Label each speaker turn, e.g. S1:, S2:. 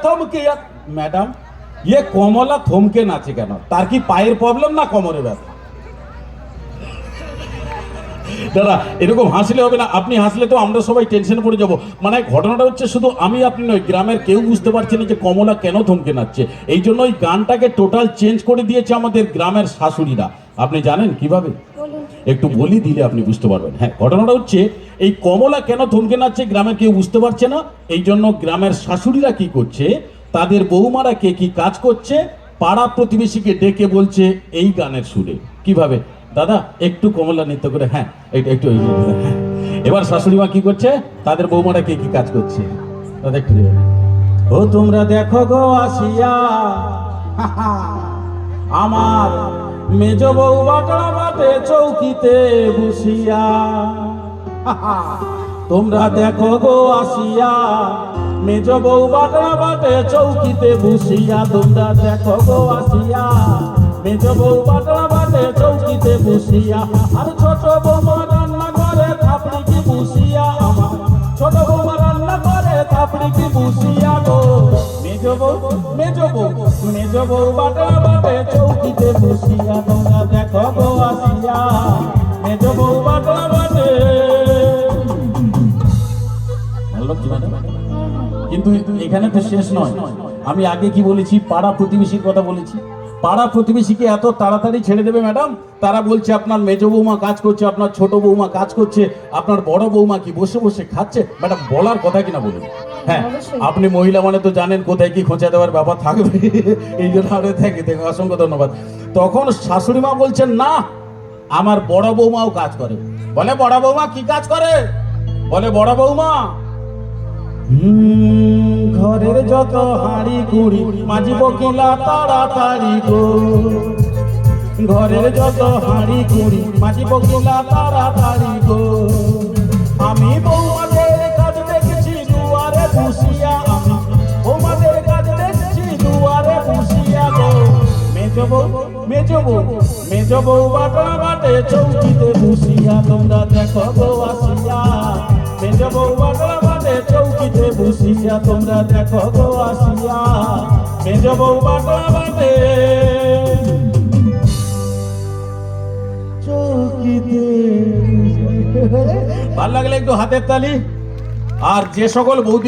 S1: থমকে ম্যাডাম ইয়ে কমলা থমকে নাচে কেন? তার কি পায়ের প্রবলেম না কোমরে ব্যথা? দাদা এরকম হাসলে হবে না, আপনি হাসলে তো আমরা সবাই টেনশনে পড়ে যাব। মানে ঘটনাটা হচ্ছে শুধু আমি আপনি নয়, গ্রামের কেউ বুঝতে পারছে না যে কমলা কেন থমকে নাচছে। এই জন্য ওই গানটাকে টোটাল চেঞ্জ করে দিয়েছে আমাদের গ্রামের শাশুড়িরা। আপনি জানেন কিভাবে? একটু বলি দিলে আপনি বুঝতে পারবেন। হ্যাঁ, ঘটনাটা হচ্ছে এই কমলা কেন থমকে নাচছে গ্রামের কেউ বুঝতে পারছে না। এই জন্য গ্রামের শাশুড়িরা কি করছে, তাদের বৌমারা কে কি কাজ করছে, পাড়া প্রতিবেশীকে ডেকে বলছে এই গানের সুরে। কিভাবে দাদা? একটু কমলা নৃত্য করে। হ্যাঁ একটু হ্যাঁ। এবার শাশুড়ি মা কি করছে, তাদের বৌমারা কে কি কাজ করছে দাদা একটু দেবেন। ও তোমরা দেখো গো আসিয়া আমার মেজ বউ বাটনা বাটে চৌকিতে বসিয়া। তোমরা দেখো গো আসিয়া মেজ বউ বাটনা বাটে চৌকিতে বসিয়া। তোমরা দেখো গো আসিয়া মেজ বউ বাটনা বাটে চৌকিতে বসিয়া। আর ছোট বৌমা রান্না করে থাপড়ি কি বসিয়া। আমার ছোট বৌমা রান্না করে থাপড়ি কি বসিয়া গো। মেজ বউ বাটনা বাটে চৌকিতে বসিয়া। তোমরা দেখো গো আসিয়া মেজ বউ বাটনা বাটে। কিন্তু এখানে তো শেষ নয়। আমি আগে কি বলেছি, পাড়া প্রতিবেশীর কথা বলেছি। পাড়া প্রতিবেশীকে এত তাড়াতাড়ি ছেড়ে দেবে ম্যাডাম? তারা বলছে আপনার মেজ বৌমা কাজ করছে, আপনার ছোট বৌমা কাজ করছে, আপনার বড় বৌমা কি বসে বসে খাচ্ছে। ম্যাডাম বলার কথা কিনা বলুন। হ্যাঁ, আপনি মহিলা মানে তো জানেন কোথায় কি খোঁচা দেওয়ার ব্যাপার থাকবে। এই জন্য আপনার থেকে অসংখ্য ধন্যবাদ। তখন শাশুড়ি মা বলছেন না, আমার বড় বৌমাও কাজ করে। বলে বড় বৌমা কি কাজ করে? বলে বড় বৌমা ঘরের যত হাঁড়ি কুড়ি মাঝি বকিলা তাড়াতাড়ি গো। ঘরের যত হাঁড়ি কুড়ি মাঝি বকিলা তাড়াতাড়ি গো। আমি বৌমাদের কাজ দেখেছি দুয়ারে বসিয়া। আমি বৌমাদের কাজ দেখেছি দুয়ারে বসিয়া গো। মেজ বউ বাটনা বাটে চৌকিতে বসিয়া। তোমরা দেখো গো আসিয়া মেজ বউ বাটনা বাটে চৌকিতে বসিয়া। তোমরা দেখো গো আসিয়া মেজ বউ বাটনা বাটে চৌকিতে। ভালো লাগলে একটু হাতের তালি। আর যে সকল বৌদি